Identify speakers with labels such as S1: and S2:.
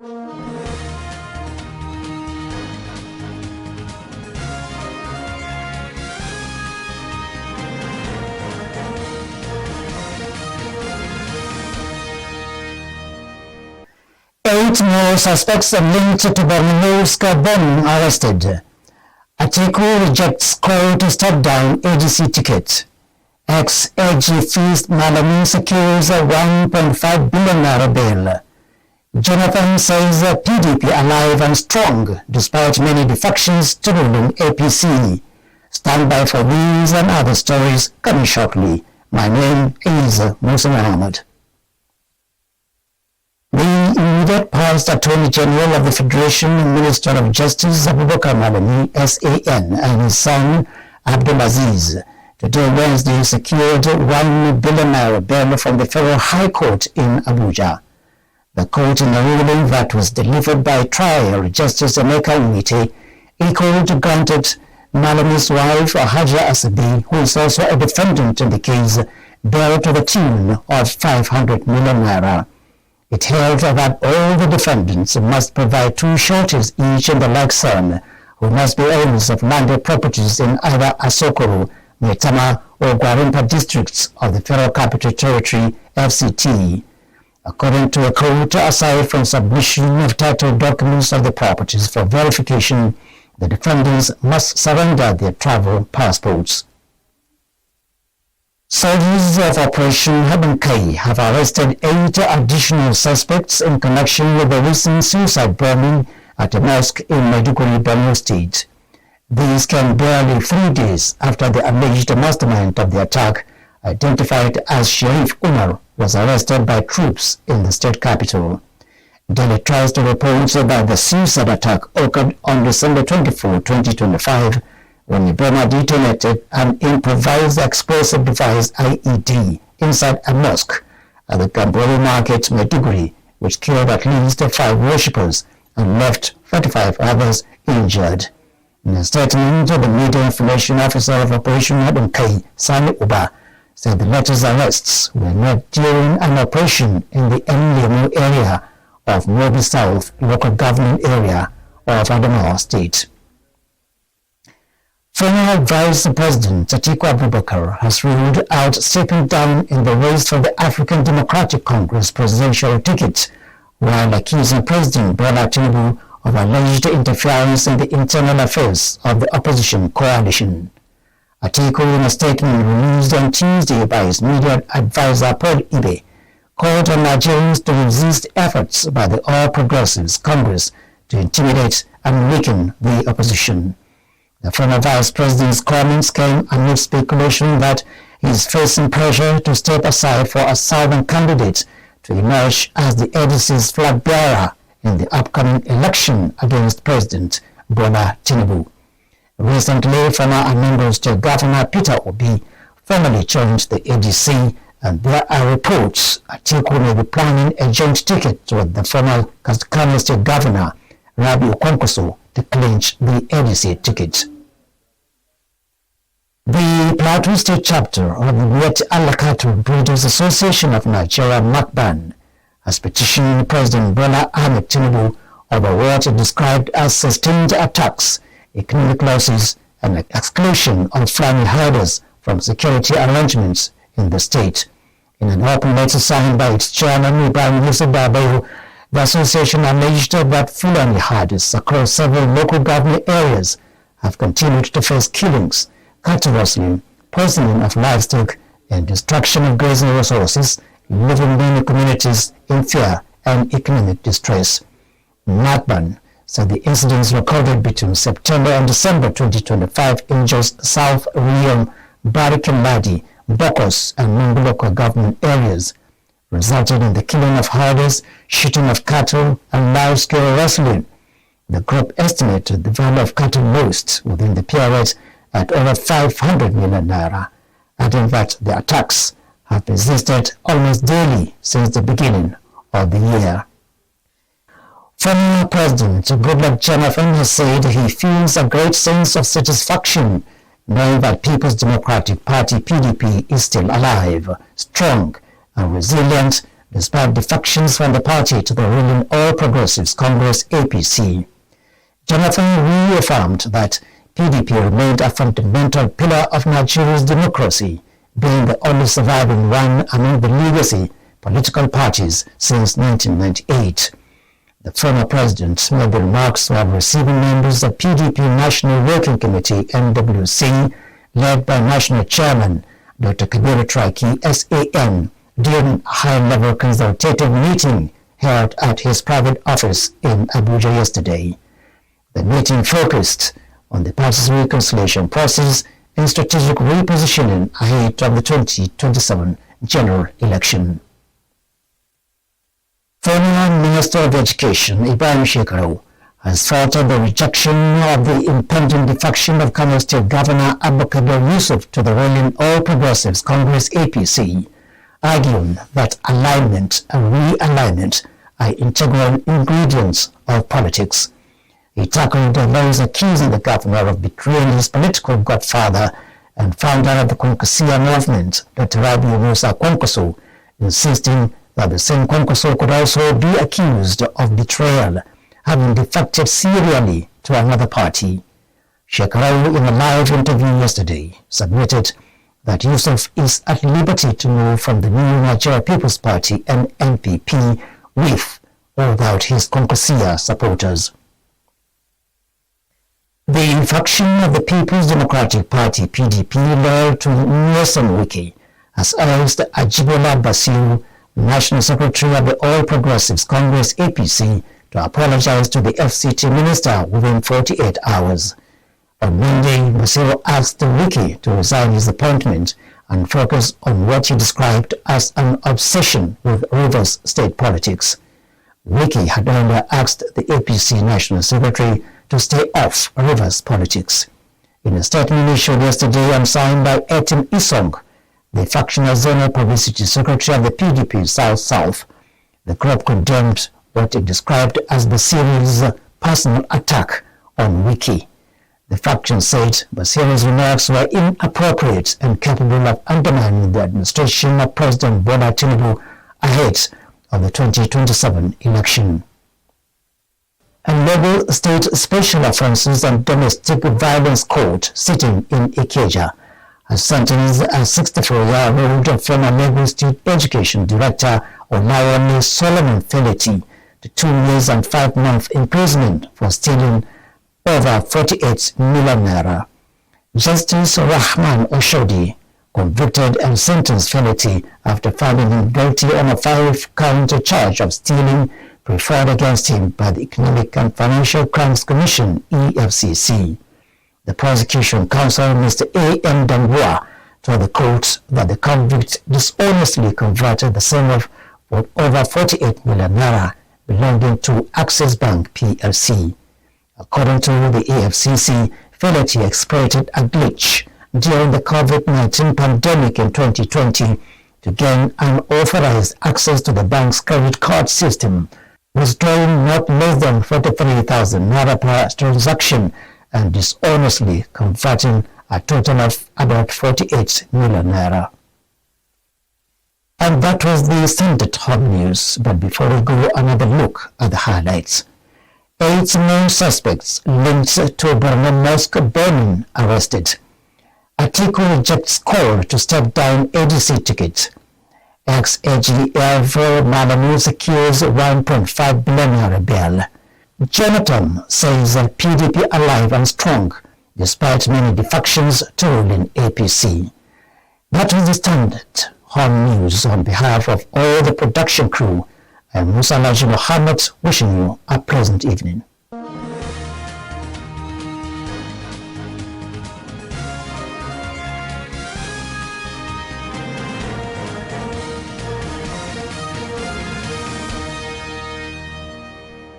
S1: Eight more suspects linked to the bombing arrested. Atiku rejects call to step down ADC ticket. Ex-AG Feast Malami secures a 1.5 billion naira bail. Jonathan says PDP alive and strong despite many defections to ruling APC. Stand by for these and other stories coming shortly. My name is Musa Muhammad. The immediate past Attorney General of the Federation and Minister of Justice Abubakar Malami, SAN, and his son Abdulaziz today Wednesday secured 1 billion naira bail from the Federal High Court in Abuja. The court, in a ruling that was delivered by trial Justice Emeka Umite, equally granted Malami's wife Haja Asabi, who is also a defendant in the case, bail to the tune of 500 million naira. It held that all the defendants must provide 2 sureties each in the like sum, who must be owners of landed properties in either Asokoro, Maitama, or Gwarimpa districts of the Federal Capital Territory, FCT. According to a court, aside from submission of title documents of the properties for verification, the defendants must surrender their travel passports. Soldiers of Operation Habankai have arrested 8 additional suspects in connection with the recent suicide bombing at a mosque in Maiduguri, Borno State. These came barely 3 days after the alleged mastermind of the attack, identified as Sharif Umar, was arrested by troops in the state capital. Daily tries to report that the suicide attack occurred on December 24, 2025, when the bomber detonated an improvised explosive device IED inside a mosque at the Gambori Market, Maiduguri, which killed at least 5 worshippers and left 35 others injured. In a statement, the Media Information Officer of Operation Habankai, Sani Uba, said the latest arrests were made during an operation in the Enlemu area of Mobi South local government area of Adamawa State. Former Vice President Atiku Abubakar has ruled out stepping down in the race for the African Democratic Congress presidential ticket, while accusing President Bola Tinubu of alleged interference in the internal affairs of the opposition coalition. Atiku, in a statement released on Tuesday by his media advisor Paul Ibe, called on Nigerians to resist efforts by the All Progressives Congress to intimidate and weaken the opposition. The former vice president's comments came amid speculation that he is facing pressure to step aside for a southern candidate to emerge as the ADC's flag bearer in the upcoming election against President Bola Tinubu. Recently, former Anambra State Governor Peter Obi formally joined the ADC, and there are reports Atiku may be planning a joint ticket with the former Kano State Governor Rabi Okonkwoso to clinch the ADC ticket. The Plateau State chapter of the Wet Alakatu Breeders Association of Nigeria, MACBAN, has petitioned President Bola Ahmed Tinubu over what it described as sustained attacks, economic losses, and exclusion of farming herders from security arrangements in the state. In an open letter signed by its chairman, Ibrahim Yusuf Babayo, the association alleged that Fulani herders across several local government areas have continued to face killings, cattle rustling, poisoning of livestock, and destruction of grazing resources, leaving many communities in fear and economic distress. MACBAN said the incidents recorded between September and December 2025 in just South Riyom, Barikin-Ladi, Bokos, and Mungu local government areas resulted in the killing of herders, shooting of cattle, and large-scale rustling. The group estimated the value of cattle lost within the period at over 500 million naira, adding that the attacks have persisted almost daily since the beginning of the year. Former President Goodluck Jonathan has said he feels a great sense of satisfaction knowing that People's Democratic Party (PDP) is still alive, strong, and resilient despite defections from the party to the ruling All Progressives Congress APC. Jonathan reaffirmed that PDP remained a fundamental pillar of Nigeria's democracy, being the only surviving one among the legacy political parties since 1998. The former president made the remarks while receiving members of PDP National Working Committee (NWC), led by National Chairman Dr. Kabiru Traiki SAN, during a high-level consultative meeting held at his private office in Abuja yesterday. The meeting focused on the party's reconciliation process and strategic repositioning ahead of the 2027 general election. Former Minister of Education Ibrahim Shekaru has thwarted the rejection of the impending defection of Kano State Governor Abubakar Yusuf to the ruling All Progressives Congress APC, arguing that alignment and realignment are integral ingredients of politics. He tackled those accusing the governor of betraying his political godfather and founder of the Konkosia movement, Dr. Rabiu Musa Kwankwaso, insisting that the same Kwankwaso could also be accused of betrayal, having defected serially to another party. Shekaru, in a live interview yesterday, submitted that Yusuf is at liberty to move from the new Nigeria People's Party and NPP with or without his Konkosia supporters. The faction of the People's Democratic Party (PDP) loyal to Nyesom Wike has urged Ajibola Basiru, National Secretary of the All Progressives Congress APC, to apologize to the FCT minister within 48 hours. On Monday, Basiru asked Wike to resign his appointment and focus on what he described as an obsession with Rivers state politics. Wike had earlier asked the APC National Secretary to stay off Rivers politics. In a statement issued yesterday and signed by Etim Isong, the factional zonal publicity secretary of the PDP South-South, the group condemned what it described as Basiru's personal attack on Wike. The faction said Basiru's remarks were inappropriate and capable of undermining the administration of President Bola Tinubu ahead of the 2027 election. A Lagos State Special Offences and Domestic Violence Court sitting in Ikeja has sentenced a 64-year-old former Lagos State Education Director Olayemi Solomon Feleti to 2 years and 5 months imprisonment for stealing over 48 million naira. Justice Rahman Oshodi convicted and sentenced Feleti after finding him guilty on a 5-count charge of stealing preferred against him by the Economic and Financial Crimes Commission (EFCC). The prosecution counsel, Mr. A.M. Dangwa, told the court that the convict dishonestly converted the sum of over 48 million naira belonging to Access Bank PLC. According to the EFCC, Feleti exploited a glitch during the COVID-19 pandemic in 2020 to gain unauthorized access to the bank's credit card system, withdrawing not less than 43,000 naira per transaction and dishonestly converting a total of about 48 million naira. And that was the standard hot news. But before we go, another look at the highlights. 8 main suspects linked to Borno Mosque burning arrested. Atiku rejects call to step down ADC ticket. Ex-AGF Malamu secures 1.5 billion naira bail. Jonathan says PDP alive and strong despite many defections to ruling APC. That was the standard home news. On behalf of all the production crew, I'm Musa Laji Mohammed wishing you a pleasant evening.